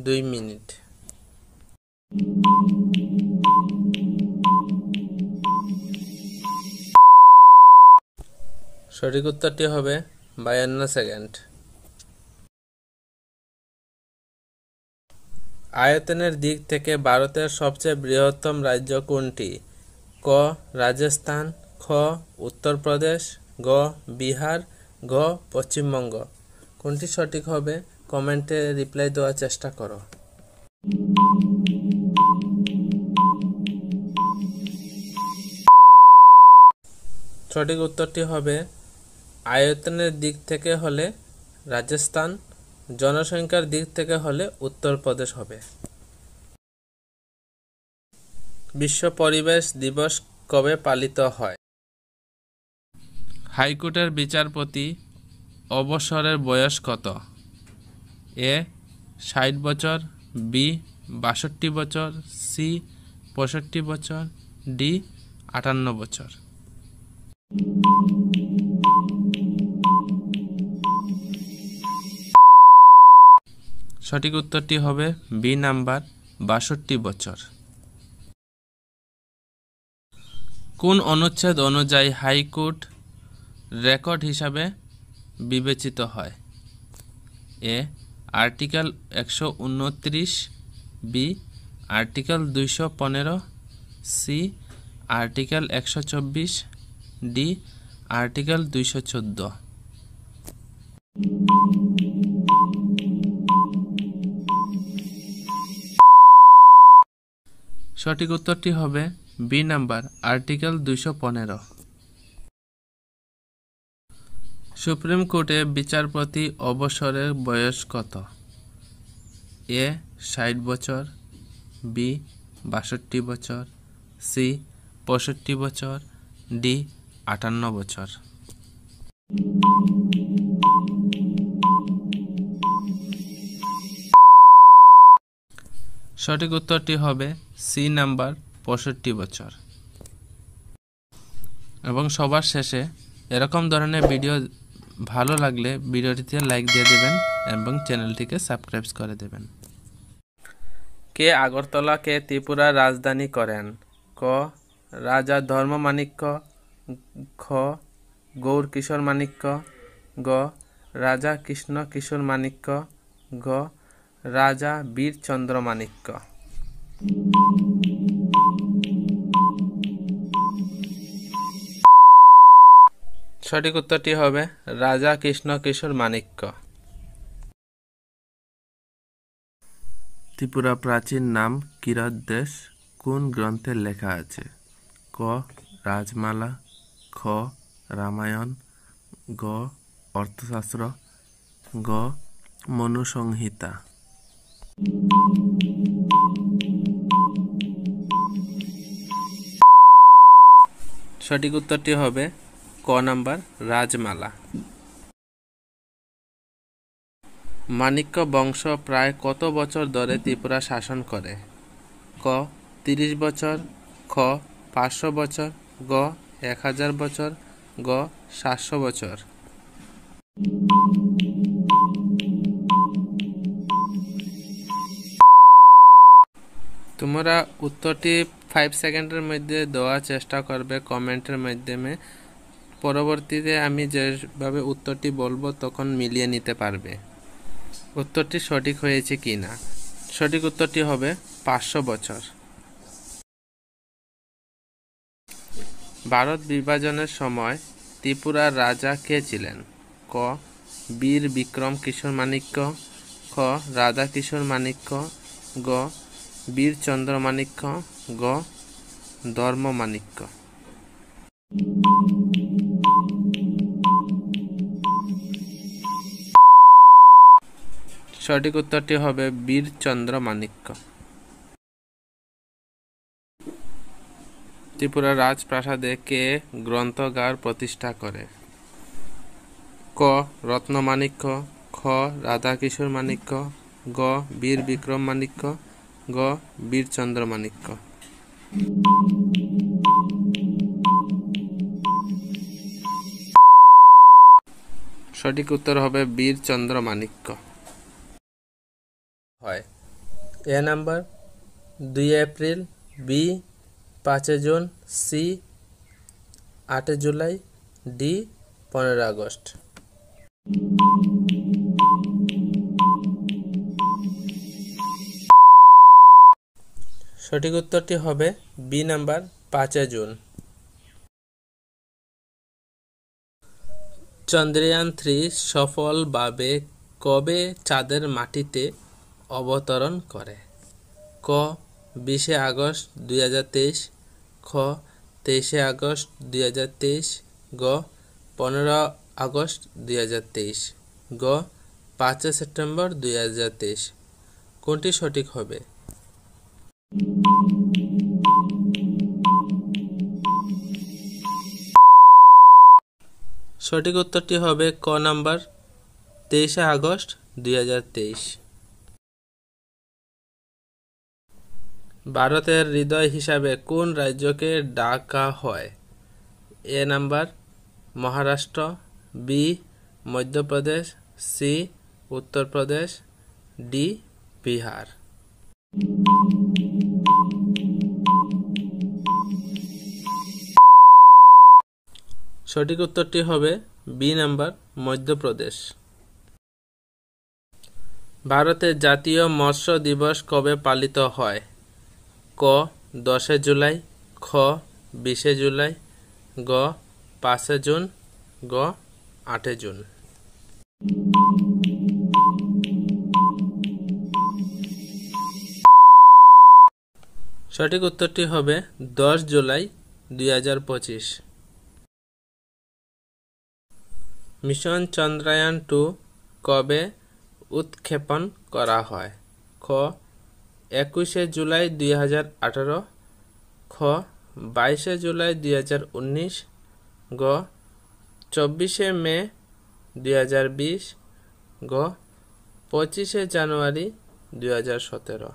2 মিনিট। সঠিক উত্তরটি হবে 52 সেকেন্ড। আয়তনের দিক থেকে ভারতের সবচেয়ে বৃহত্তম রাজ্য কোনটি? ক রাজস্থান, খ উত্তরপ্রদেশ, গ বিহার, গ পশ্চিমবঙ্গ। কোনটি সঠিক হবে কমেন্টে রিপ্লাই দেওয়ার চেষ্টা করো। সঠিক উত্তরটি হবে আয়তনের দিক থেকে হলে রাজস্থান, জনসংখ্যার দিক থেকে হলে উত্তরপ্রদেশ হবে। বিশ্ব পরিবেশ দিবস কবে পালিত হয়? হাইকোর্টের বিচারপতি অবসরের বয়স কত? এ 60 বছর, বি 62 বছর, সি 65 বছর, ডি 58 বছর। সঠিক উত্তরটি হবে বি নাম্বার 62 বছর। কোন অনুচ্ছেদ অনুযায়ী হাইকোর্ট রেকর্ড হিসাবে বিবেচিত হয়? A article 129, B article 215, C article 124, D article 214। সঠিক উত্তরটি হবে বি নাম্বার আর্টিকেল 215। সুপ্রিম কোর্টে বিচারপতি অবসরের বয়স কত? এ 60 বছর, বি 62 বছর, সি 65 বছর, ডি 58 বছর। সঠিক উত্তরটি হবে সি নাম্বার 65 বছর। এবং সবার শেষে এরকম ধরনের ভিডিও ভালো লাগলে ভিডিওটিতে লাইক দিয়ে দেবেন এবং চ্যানেলটিকে সাবস্ক্রাইব করে দেবেন। কে আগরতলাকে ত্রিপুরার রাজধানী করেন? ক রাজা ধর্মমাণিক্য, খ গৌর কিশোর মাণিক্য, গ রাজা কৃষ্ণ কিশোর মাণিক্য, গ রাজা বীরচন্দ্র মাণিক্য। সঠিক উত্তরটি হবে রাজা কৃষ্ণ কিশোর মাণিক্য। ত্রিপুরা প্রাচীন নাম কিরত দেশ কোন গ্রন্থে লেখা আছে? ক রাজমালা, খ রামায়ণ, গ অর্থশাস্ত্র, গ মনুসংহিতা। সঠিক উত্তরটি হবে ক নাম্বার রাজমালা। মাণিক্য বংশ প্রায় কত বছর ধরে ত্রিপুরা শাসন করে? ক 30 বছর, খ 500 বছর, গ 1000 বছর, গ 700 বছর। তোমরা উত্তরটি 5 সেকেন্ডের মধ্যে দেওয়ার চেষ্টা করবে কমেন্টের মাধ্যমে। পরবর্তীতে আমি যেভাবে উত্তরটি বলবো তখন মিলিয়ে নিতে পারবে উত্তরটি সঠিক হয়েছে কি না। সঠিক উত্তরটি হবে 500 বছর। ভারত বিভাজনের সময় ত্রিপুরার রাজা কে ছিলেন? ক বীর বিক্রম কিশোর মাণিক্য, খ রাধা কিশোর মাণিক্য, গ বীরচন্দ্র মাণিক্য, গ ধর্ম মাণিক্য। সঠিক উত্তরটি হবে বীরচন্দ্র মাণিক্য। ত্রিপুরা রাজপ্রাসাদে কে গ্রন্থাগার প্রতিষ্ঠা করে? ক রত্নমাণিক্য, খ রাধাকিশোর মাণিক্য, গ বীর বিক্রম মাণিক্য, গ বীরচন্দ্র মাণিক্য। সঠিক উত্তর হবে বীরচন্দ্র মাণিক্য। হয় A number 2 April, B 5 June, C 8 July, D 15 August. সঠিক উত্তরটি হবে বি নাম্বার 5 জুন। চন্দ্রয়ান 3 সফলভাবে কবে চাঁদের মাটিতে অবতরণ করে? ক 20 আগস্ট 2023, খ 23 আগস্ট 2023, গ 15 আগস্ট 2023, গ 5 সেপ্টেম্বর 2023। কোনটি সঠিক হবে? সঠিক উত্তরটি হবে ক নাম্বার 23 আগস্ট 2023। ভারতের হৃদয় হিসাবে কোন রাজ্যকে ডাকা হয়? A number Maharashtra, B Madhya Pradesh, C Uttar Pradesh, D Bihar. সঠিক উত্তরটি হবে বি নাম্বার মধ্যপ্রদেশ। ভারতের জাতীয় মৎস্য দিবস কবে পালিত হয়? ক 10 জুলাই, খ 20 জুলাই, গ 5 জুন, গ 8 জুন। সঠিক উত্তরটি হবে 10 জুলাই 2025। মিশন চন্দ্রায়ন-2 কবে উৎক্ষেপণ করা হয়? খ 21 জুলাই 2018, খ 22 জুলাই 2019, গ 24 মে 2020, গ 25 জানুয়ারি 2017।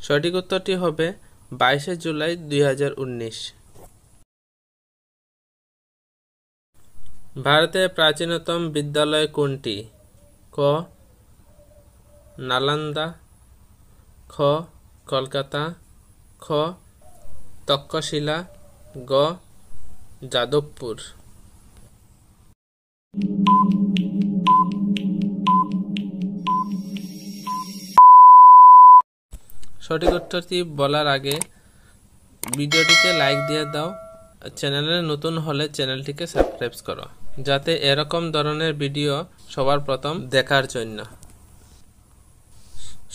সঠিক উত্তরটি হবে 22 জুলাই 2019। ভারতের প্রাচীনতম বিদ্যালয় কোনটি? ক নালন্দা, খ কলকাতা, খ তক্ষশিলা, গ যাদবপুর। সঠিক উত্তরটি বলার আগে ভিডিওটিতে লাইক দিয়ে দাও। চ্যানেলে নতুন হলে চ্যানেলটিকে সাবস্ক্রাইব করো, যাতে এরকম ধরনের ভিডিও সবার প্রথম দেখার জন্য।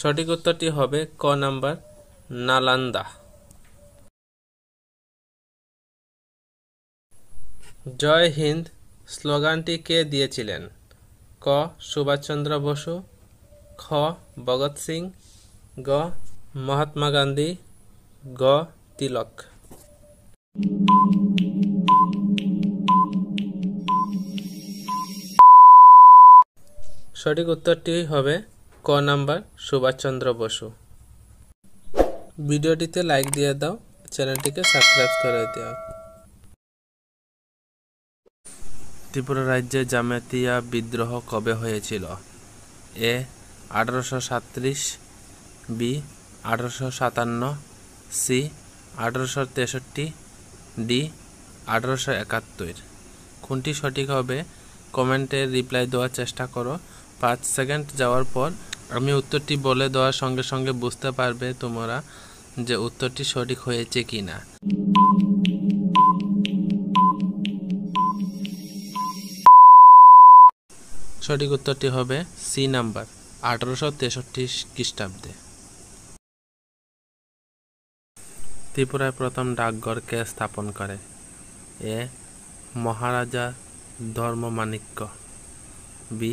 সঠিক উত্তরটি হবে ক নাম্বার, নালন্দা। জয় হিন্দ স্লোগানটি কে দিয়েছিলেন? ক সুভাষচন্দ্র বসু, খ ভগৎ সিং, গ মহাত্মা গান্ধী, গ তিলক। সঠিক উত্তরটি হবে ক নাম্বার, সুভাষচন্দ্র বসু। ভিডিওটিতে লাইক দিয়ে দাও, চ্যানেলটিকে সাবস্ক্রাইব করে দাও। ত্রিপুরা রাজ্যে জামাতিয়া বিদ্রোহ কবে হয়েছিল? এ 1837, বি 1857, সি 1863, ডি 1871। কোনটি সঠিক হবে কমেন্টে রিপ্লাই দেওয়ার চেষ্টা করো। 5 সেকেন্ড যাওয়ার পর আমি উত্তরটি বলে দেওয়ার সঙ্গে সঙ্গে বুঝতে পারবে তোমরা যে উত্তরটি সঠিক হয়েছে কি না। সঠিক উত্তরটি হবে সি নাম্বার, 1863 খ্রিস্টাব্দে। ত্রিপুরায় প্রথম ডাকঘর কে স্থাপন করে? এ মহারাজা ধর্মমাণিক্য, বি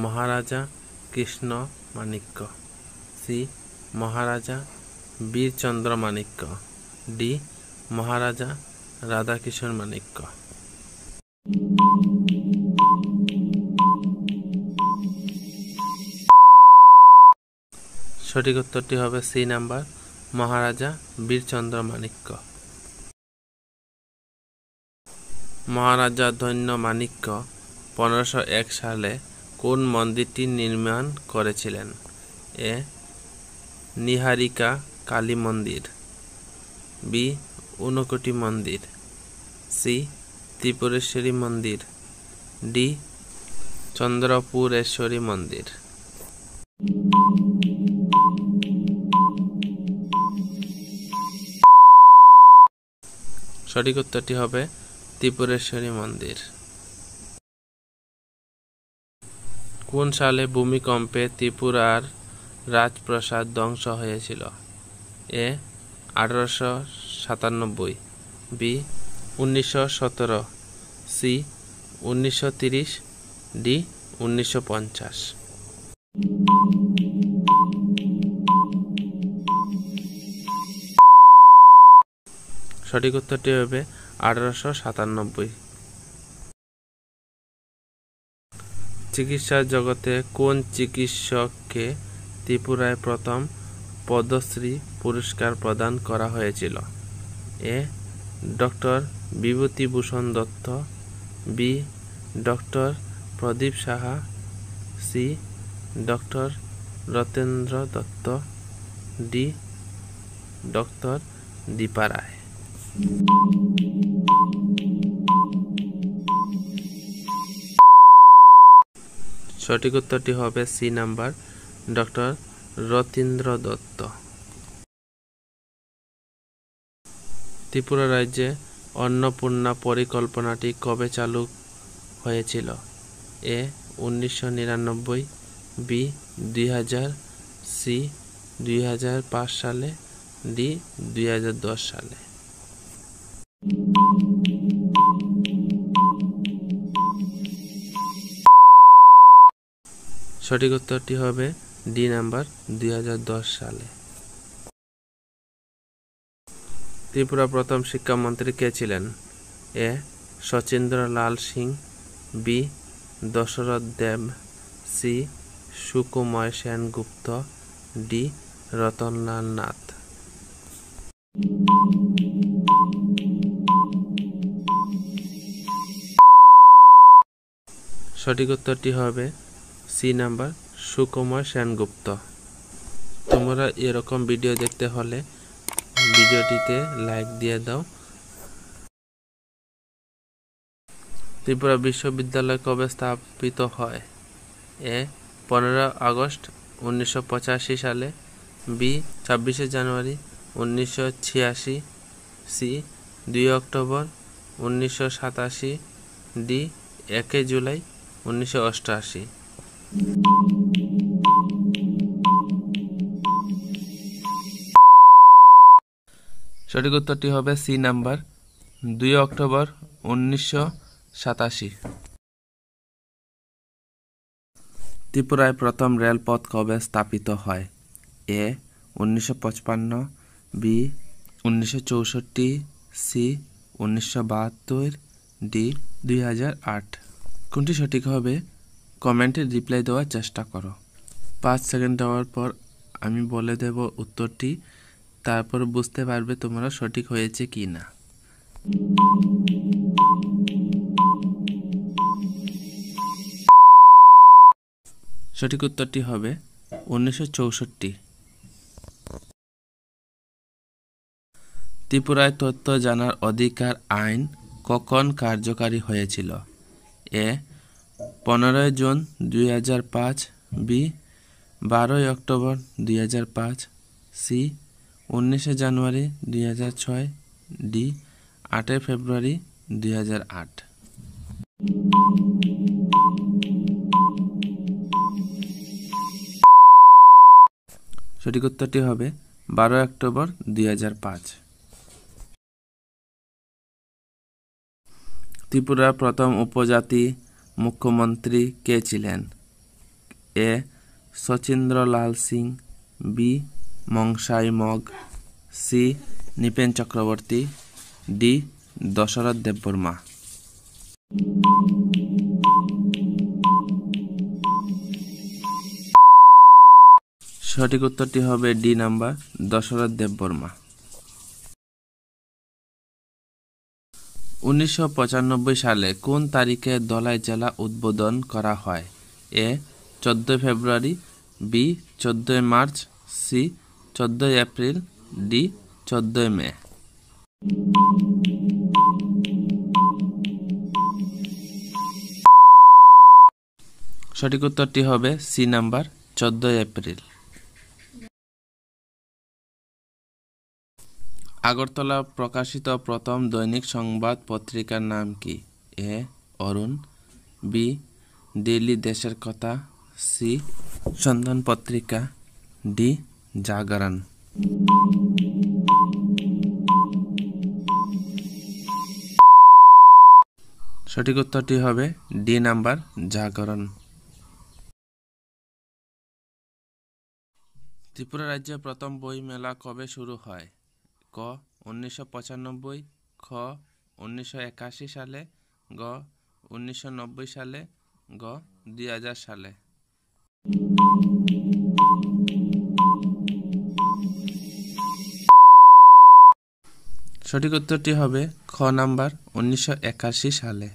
মহারাজা কৃষ্ণ মাণিক্য, সি মহারাজা বীরচন্দ্র মাণিক্য, ডি মহারাজা রাধাকিশোর মাণিক্য। সঠিক উত্তরটি হবে সি নাম্বার, মহারাজা বীরচন্দ্র মাণিক্য। মহারাজা ধন্য মাণিক্য 1501 সালে কোন মন্দিরটি নির্মাণ করেছিলেন? এ নিহারিকা কালী মন্দির, বি ঊনকোটি মন্দির, সি ত্রিপুরেশ্বরী মন্দির, ডি চন্দ্রপুরেশ্বরী মন্দির। সঠিক উত্তরটি হবে ত্রিপুরেশ্বরী মন্দির। কোন সালে ভূমিকম্পে ত্রিপুরার রাজপ্রাসাদ ধ্বংস হয়েছিল? এ 1897, বি 1917, সি 1930, ডি 1950। সঠিক উত্তরটি হবে 1897। চিকিৎসা জগতে কোন চিকিৎসককে ত্রিপুরায় প্রথম পদ্মশ্রী পুরস্কার প্রদান করা হয়েছিল? A doctor Bibhutibhushan Dutta, B doctor Pradip Saha, C doctor Ratendra Dutta, D doctor Dipa Roy. সঠিক উত্তরটি হবে C number, doctor Ratindra Dutta. Tripura রাজ্যে অন্নপূর্ণা পরিকল্পনাটি কবে চালু হয়েছিল? এ 1999, বি 2000, সি 2005 সালে, ডি 2010 সালে। সঠিক উত্তরটি হবে ডি নাম্বার 2010 সালে। ত্রিপুরা প্রথম শিক্ষামন্ত্রী কে ছিলেন? A Sachindra Lal Singh, B Dasharath Dev, C Sukumoy Sengupta, D Ratanlal Nath. সঠিক উত্তরটি হবে সি নাম্বার সুকুময় সেনগুপ্ত। তোমরা এরকম ভিডিও দেখতে হলে ভিডিওটিতে লাইক দিয়ে দাও। ত্রিপুরা বিশ্ববিদ্যালয় কবে স্থাপিত হয়? এ 15 আগস্ট 1985 সালে, বি 26 জানুয়ারি 1986, সি 2 অক্টোবর 1987, ডি 1 জুলাই 1988। সঠিক উত্তরটি হবে সি নাম্বার 2 অক্টোবর 1987। ত্রিপুরায় প্রথম রেলপথ কবে স্থাপিত হয়? এ 1955, বি 1964, সি 1972, ডি 2008। কোনটি সঠিক হবে কমেন্টে রিপ্লাই দেওয়ার চেষ্টা করো। 5 সেকেন্ড দেওয়ার পর আমি বলে দেব উত্তরটি, তারপর বুঝতে পারবে তোমরা সঠিক হয়েছে কি না। সঠিক উত্তরটি হবে 1964। ত্রিপুরায় তথ্য জানার অধিকার আইন কখন কার্যকারী হয়েছিল? এ 15 জুন 2005, বি 12 অক্টোবর 2005, সি 19 জানুয়ারি 2006, ডি 8 ফেব্রুয়ারি 2008। সঠিক উত্তরটি হবে 12 অক্টোবর 2005। ত্রিপুরার প্রথম উপজাতি মুখ্যমন্ত্রী কে ছিলেন? A Sachindra Lal Singh, B Mangsai Mog, C Nripen Chakraborty, D Dasharath Debbarma. সঠিক উত্তরটি হবে ডি নাম্বার দশরথ দেববর্মা। 1995 সালে কোন তারিখে ধলাই জেলা উদ্বোধন করা হয়? A 14 February, B 14 March, C 14 April, D 14 May. সঠিক উত্তরটি হবে সি নাম্বার 14 এপ্রিল। আগরতলা প্রকাশিত প্রথম দৈনিক সংবাদ পত্রিকার নাম কি? এ অরুণ, বি ডেইলি দেশের কথা, সি সন্ধান পত্রিকা, ডি জাগরণ। সঠিক উত্তরটি হবে ডি নাম্বার জাগরণ। ত্রিপুরা রাজ্যে প্রথম বই মেলা কবে শুরু হয়? ক 1995, খ 1981 সালে, গ 1990 সালে, গ 2000 সালে। সঠিক উত্তরটি হবে খ নাম্বার 1981 সালে।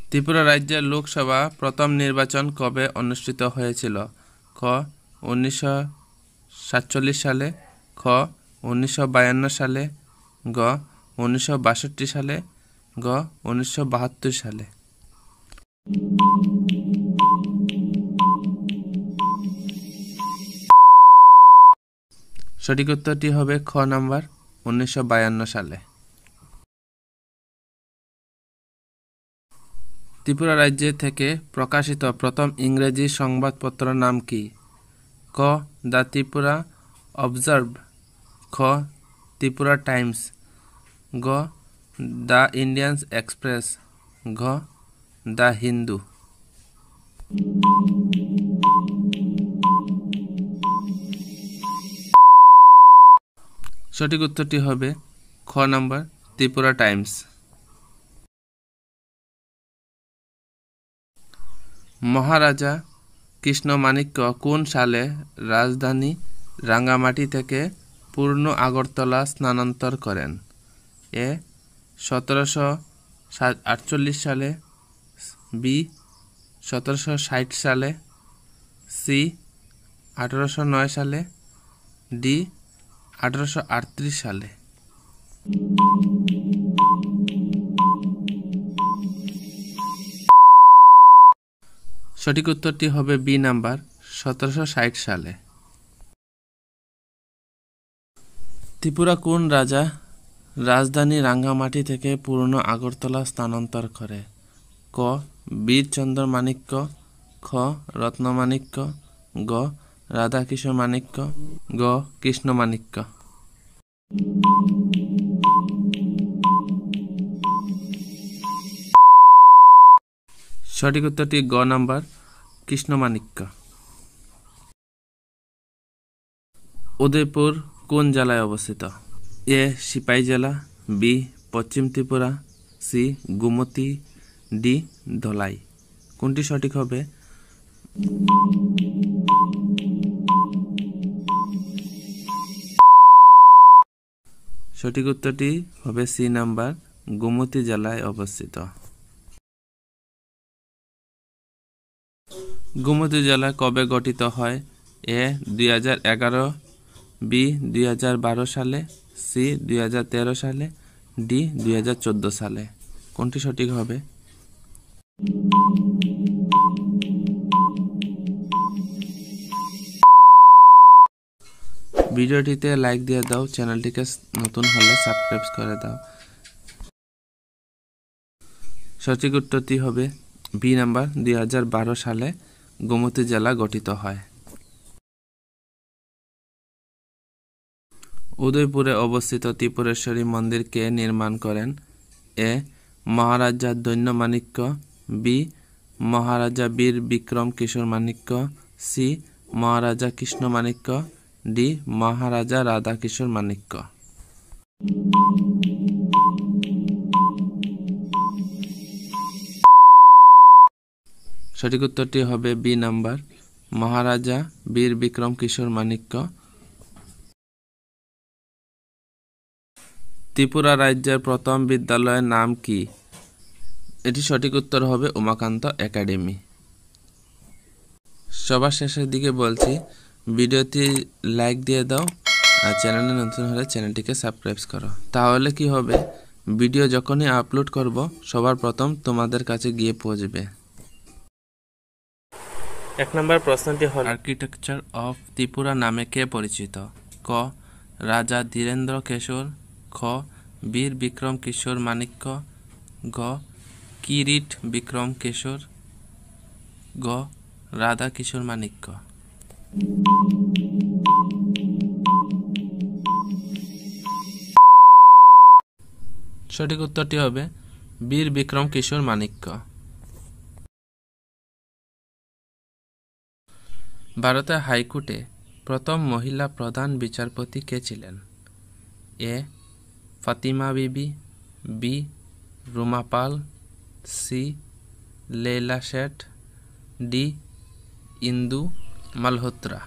ত্রিপুরা রাজ্যের লোকসভা প্রথম নির্বাচন কবে অনুষ্ঠিত হয়েছিল? খ 1947 সালে, খ 1952 সালে, গ 1962 সালে, গ 1972 সালে। সঠিক উত্তরটি হবে খ নাম্বার 1952 সালে। ত্রিপুরা রাজ্য থেকে প্রকাশিত প্রথম ইংরেজি সংবাদপত্র নাম কি? ক. দ্য ত্রিপুরা অবজার্ভ, খ. ত্রিপুরা টাইমস, গ. দ্য ইন্ডিয়ান এক্সপ্রেস, ঘ. দ্য হিন্দু। সঠিক উত্তরটি হবে খ নাম্বার, ত্রিপুরা টাইমস। মহারাজা কৃষ্ণমাণিক্য কোন সালে রাজধানী রাঙ্গামাটি থেকে পূর্ণ আগরতলা স্থানান্তর করেন? এ. 1748 সালে, বি. 1760 সালে, সি. 1809 সালে, ডি. 1838 সালে। সঠিক উত্তরটি হবে বি নাম্বার, 1760 সালে। ত্রিপুরা কোন রাজা রাজধানী রাঙ্গামাটি থেকে পুরনো আগরতলা স্থানান্তর করে? ক. বীরচন্দ্র মাণিক্য, খ. রত্নমাণিক্য, গ. রাধাকিশোর মাণিক্য, গ. কৃষ্ণমাণিক্য। সঠিক উত্তরটি গ নাম্বার, কৃষ্ণমাণিক্য। উদয়পুর কোন জেলায় অবস্থিত? এ. সিপাহী জেলা, বি. পশ্চিম ত্রিপুরা, সি. গোমতী, ডি. ধলাই। কোনটি সঠিক হবে? সঠিক উত্তরটি হবে সি নাম্বার, গোমতী জেলায় অবস্থিত। গোমতী জেলা কবে গঠিত হয়? এ. 2011, বি. 2012 সালে, সি. 2013 সালে, ডি. 2014 সালে। কোনটি সঠিক হবে? ভিডিওটিতে লাইক দিয়ে দাও, চ্যানেলটিকে নতুন হলে সাবস্ক্রাইব করে দাও। সঠিক উত্তরটি হবে বি নাম্বার, 2012 সালে গোমতী জেলা গঠিত হয়। উদয়পুরে অবস্থিত ত্রিপুরেশ্বরী মন্দির কে নির্মাণ করেন? এ. মহারাজা দৈন্যমাণিক্য, বি. মহারাজা বীর বিক্রম কিশোর মাণিক্য, সি. মহারাজা কৃষ্ণমাণিক্য, ডি. মহারাজা রাধাকিশোর মাণিক্য। সঠিক উত্তরটি হবে বি নাম্বার, মহারাজা বীর বিক্রম কিশোর মাণিক্য। ত্রিপুরা রাজ্যের প্রথম বিদ্যালয়ের নাম কি? এটি সঠিক উত্তর হবে উমাকান্ত একাডেমি। সবার শেষের দিকে বলছি, ভিডিওটি লাইক দিয়ে দাও আর চ্যানেলে নতুন হলে চ্যানেলটিকে সাবস্ক্রাইব করো। তাহলে কি হবে, ভিডিও যখনই আপলোড করব সবার প্রথম তোমাদের কাছে গিয়ে পৌঁছবে। 1 নম্বর প্রশ্নটি হল, আর্কিটেকচার অফ ত্রিপুরা নামে কে পরিচিত? ক. রাজা ধীরেন্দ্র কেশর, খ. বীর বিক্রম কিশোর মাণিক্য, গ. কিরিট বিক্রম কেশর, গ. রাধা কিশোর মাণিক্য। সঠিক উত্তরটি হবে বীর বিক্রম কিশোর মাণিক্য। ভারতের হাইকোর্টে প্রথম মহিলা প্রধান বিচারপতি কে ছিলেন? এ. ফাতিমা বিবি, বি. রুমা পাল, সি. লেলা শেঠ, ডি. ইন্দু মালহোত্রা।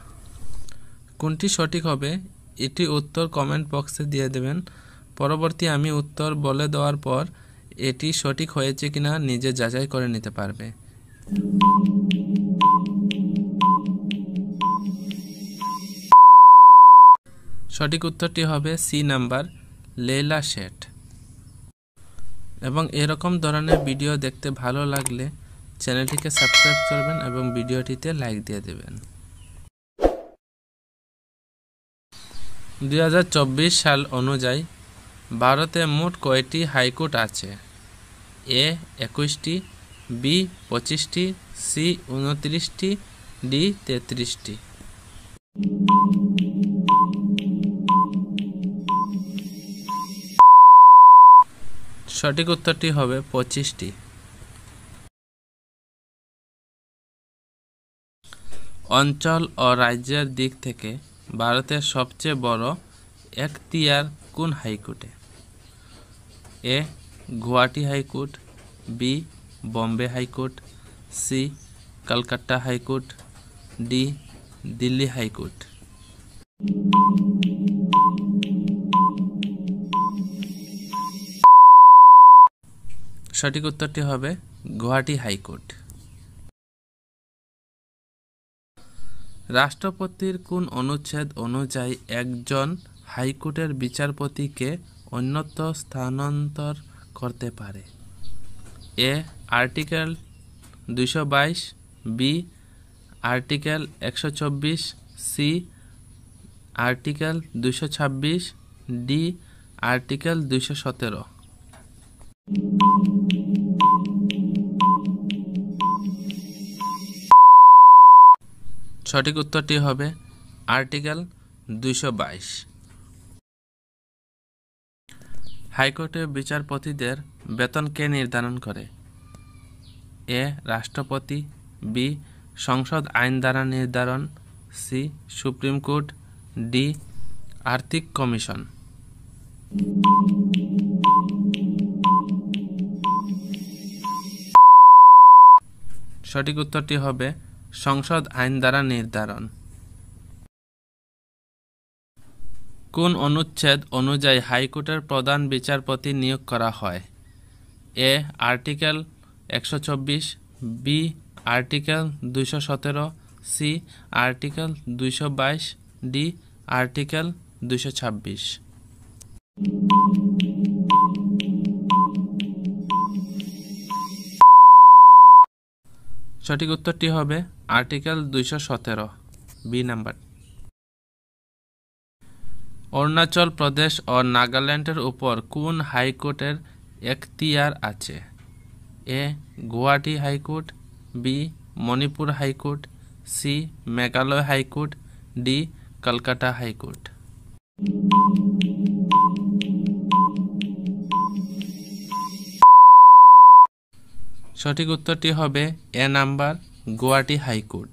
কোনটি সঠিক হবে এটি উত্তর কমেন্ট বক্সে দিয়ে দেবেন। পরবর্তী আমি উত্তর বলে দেওয়ার পর এটি সঠিক হয়েছে কিনা নিজে যাচাই করে নিতে পারবে। সঠিক উত্তরটি হবে সি নাম্বার, লেলা শেঠ। এবং এরকম ধরনের ভিডিও দেখতে ভালো লাগলে চ্যানেলটিকে সাবস্ক্রাইব করবেন এবং ভিডিওটিতে লাইক দিয়ে দেবেন। 2024 সাল অনুযায়ী ভারতে মোট কয়টি হাইকোর্ট আছে? এ. 21টি, বি 25টি, সি 29টি, ডি 33টি। সঠিক উত্তরটি হবে 25টি। অঞ্চল ও রাজ্যের দিক থেকে ভারতের সবচেয়ে বড় এখতিয়ার কোন হাইকোর্টে? A Guwahati high court, B Bombay high court, C Kolkata high court, D Delhi high court. সঠিক উত্তরটি হবে গুয়াহাটি হাইকোর্ট। রাষ্ট্রপতির কোন অনুচ্ছেদ অনুযায়ী একজন হাইকোর্টের বিচারপতিকে অন্যত্র স্থানান্তর করতে পারে? A article 222, B article 124, C article 226, D article 217। সঠিক উত্তরটি হবে আর্টিকেল 222। হাইকোর্টের বিচারপতিদের বেতন কে নির্ধারণ করে? এ রাষ্ট্রপতি, বি সংসদ আইন দ্বারা নির্ধারণ, সি সুপ্রিম কোর্ট, ডি আর্থিক কমিশন। সঠিক উত্তরটি হবে সংসদ আইন দ্বারা নির্ধারণ। কোন অনুচ্ছেদ অনুযায়ী হাইকোর্টের প্রধান বিচারপতি নিয়োগ করা হয়? A article 124, B article 217, C article 222, D article 226। সঠিক উত্তরটি হবে article 217, B number. Arunachal Pradesh ও নাগাল্যান্ডের উপর কোন হাইকোর্টের এখতিয়ার আছে? A Guwahati high court, B Manipur high court, C Meghalaya high court, D Kolkata high court. সঠিক উত্তরটি হবে এ নাম্বার গুয়াহাটি হাইকোর্ট।